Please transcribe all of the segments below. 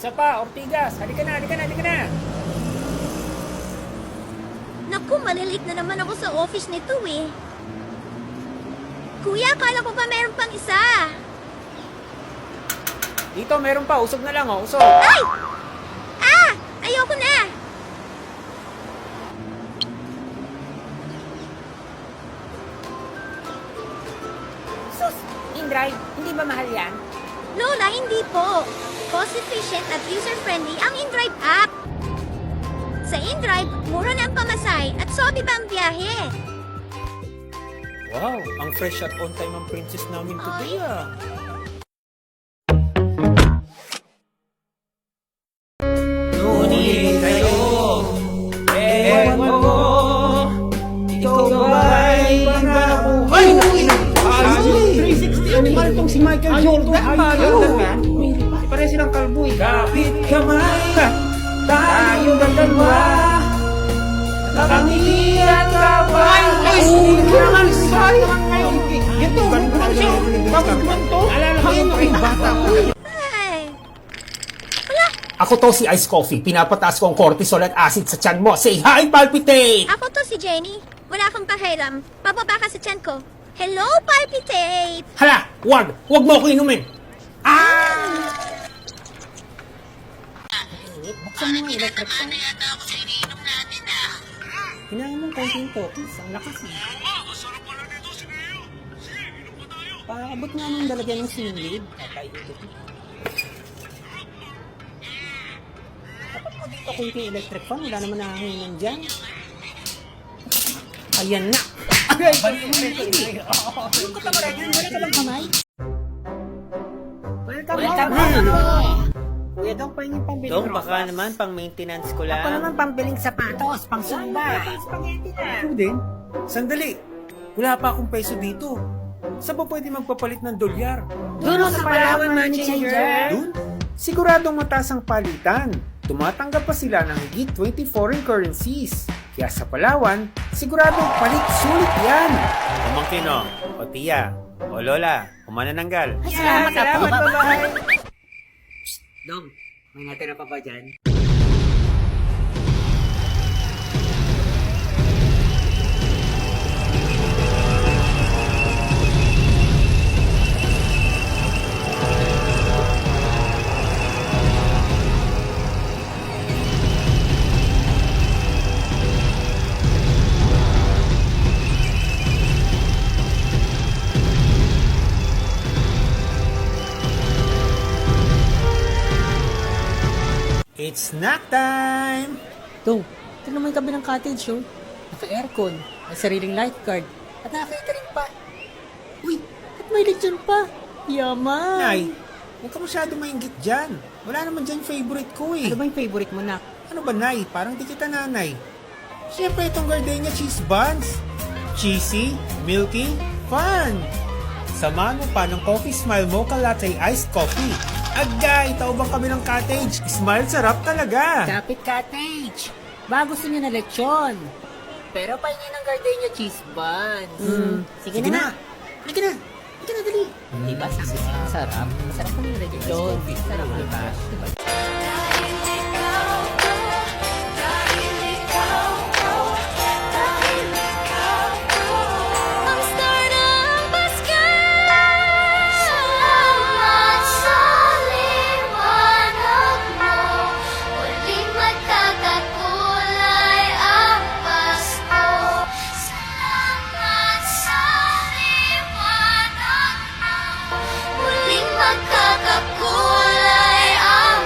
Isa pa, Ortigas. Halika na, halika na, halika na. Naku, malilate na naman ako sa office nito eh. Kuya, akala ko pa meron pang isa. Dito, meron pa. Usog na lang, oh. Usog. Ay! Ah! Ayoko na! Sus, InDrive, hindi ba mahal yan? Lola, hindi po. Cost-efficient at user-friendly ang InDrive app. Sa InDrive, mura na ang pamasay at sobi pa ang biyahe. Wow, ang fresh at on time ang princess namin today, ah. Ngunit kayo, ewan ko, ikaw ba'y pangako? Ay, ayos! 360 animal itong si Michael Jordan. Pare silang kalbo, eh. Kapit kamay, tayo dalawa, nakangitian ka ba? Ay, kailangan sayang ngayon. Ito, bakit naman to? Hangin mo yung bata ko. Ay, Ako to si Ice Coffee. Pinapataas ko ang cortisol at acid sa tiyan mo. Say hi, palpitate! ako to si Jenny. Wala akong pakialam. Pababa ka sa tiyan ko. Hello, Palpitate! Hala, wag mo ako inumin. Ah! Buksan mo yung electric fan. Kailangan mong konting totis. Ang lakas eh. Paabot nga nung dalagyan ng sinilid. Dapat mo dito kung yung electric fan. Wala naman nakahingan dyan. Ayan na. Ay, ko pa ba rin? Wala ka lang kamay. Welcome home. Kuya Dong, pahingin pambili. Dong, baka naman pang maintenance ko lang. Ako naman pambiling sapatos, pang sumba. Spaghetti na. Ako din. Sandali. Wala pa akong peso dito. Saan ba pwede magpapalit ng dolyar? Doon sa Palawan Money Changer. Dun? Siguradong mataas ang palitan. Tumatanggap pa sila ng higit 20 foreign currencies. Kaya sa Palawan, siguradong palit sulit yan. Pamangkin o tiya, o lola, kumanananggal. Salamat po. bye-bye. Dong, may natira pa ba dyan? It's snack time! Dong, ito naman yung kabilang cottage, oh. Naka-aircon, may sariling lifeguard, at naka-catering pa. Uy, at may lechon pa. Yaman! Nay, huwag ka masyado maingit dyan. Wala naman dyan favorite ko eh. Ano ba yung favorite mo, Nak? Ano ba, Nay? Parang di kita nanay. Siyempre itong gardenia cheese buns. Cheesy, milky, fun! Samahan mo pa ng Coffee Smile Mocha Latte Iced Coffee. Agay, taubang kami ng cottage. Smile, sarap talaga. Kapit Cottage! Ba gusto niya na lechon. Pero pahingin ng gardenia cheese buns. Sige na. Halika na. Halika na, dali. Diba? Sarap. Masarap ang lechon. Sarap, diba? Ang star ng Paskal! Salamat sa liwanag mo. Muling magkakakulay ang Pasko. Salamat sa liwanag mo. Muling magkakakulay ang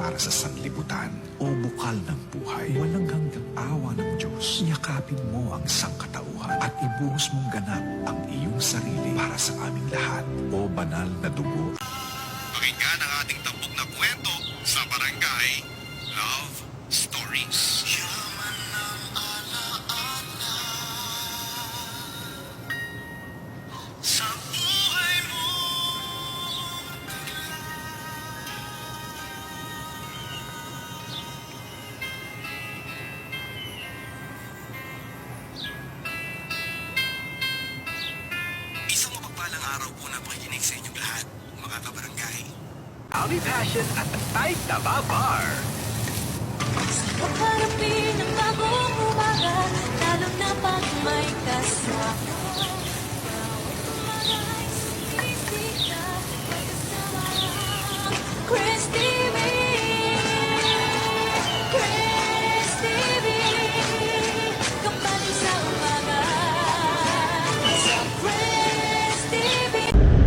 para sa sanlibutan. O bukal ng buhay, walang hanggang awa ng Diyos. Yakapin mo ang sangkatauhan at ibuhos mong ganap ang iyong sarili para sa aming lahat. O banal na dugo. Pakinggan ang ating tampok na kwento sa Barangay Love Stories. Yaman ng alaala sa buhay mo. Isang mapagpalang araw po na pakikinig sa inyong lahat, mga kabarangay. Audi Passion at the Type Taba Bar. Pagharapin ang bagong umaga, lalo na pag may kasama. Bawat umaga ay sinisig na may kasama. Chris TV, Chris TV, kapalit sa umaga. Sa Chris TV.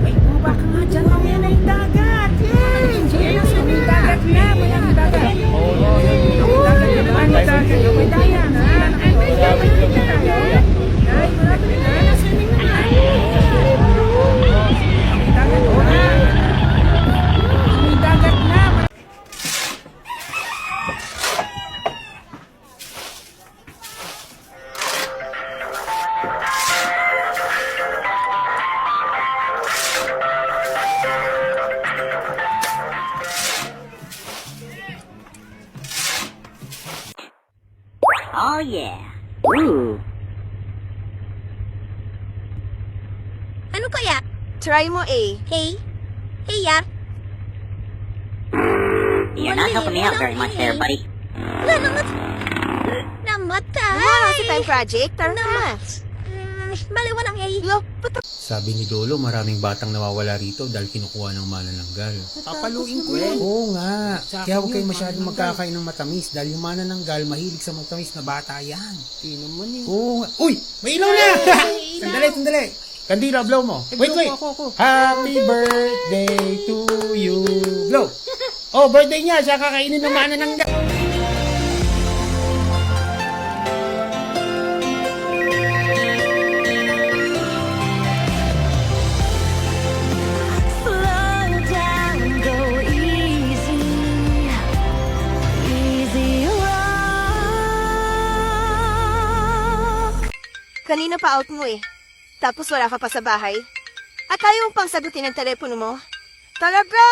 Ay, bumaba ka nga dyan. Mamaya na yung dagat. Yay! May dagat na. May dagat. Oo. Dagat na naman. May dagat. May dagat. Ay, may dagat na tayo. Ay, malapit na. Swimming na tayo. May dagat na. May dagat na. Oh yeah. Ooh. Ano kaya? Try mo A. Hey? Hey, ya? You're not helping me out very much there, buddy. Namatay! Gumawa si time project, tara na. Baliwan ang A. Lo, puto. Sabi ni Lolo, maraming batang nawawala rito dahil kinukuha ng manananggal. Papaluin ko yan. Oo nga. Kaya huwag kayo masyadong magkakain ng matamis dahil yung manananggal mahilig sa matamis na bata yan. Di naman eh. Oo nga. Uy! May ilaw na! Sandali. Kandila, blow mo. Wait. Ako. Happy birthday to you. Blow. Oh, birthday niya. Siya kakainin ng manananggal. Slow down, go easy. Easy rock. Kanina pa out mo eh. Tapos wala ka pa sa bahay. At ayaw mong pang sagutin ang telepono mo. Talaga!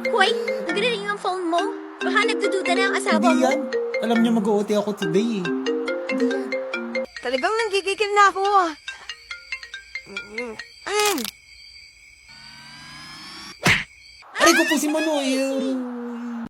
Hoy, nagre-ring ang phone mo. Baka nagdududa na ang asawa Hindi mo. yan. Alam niyo mag-OT ako today eh. Talagang nanggigigil na ako. Aray ko po si Mano eh.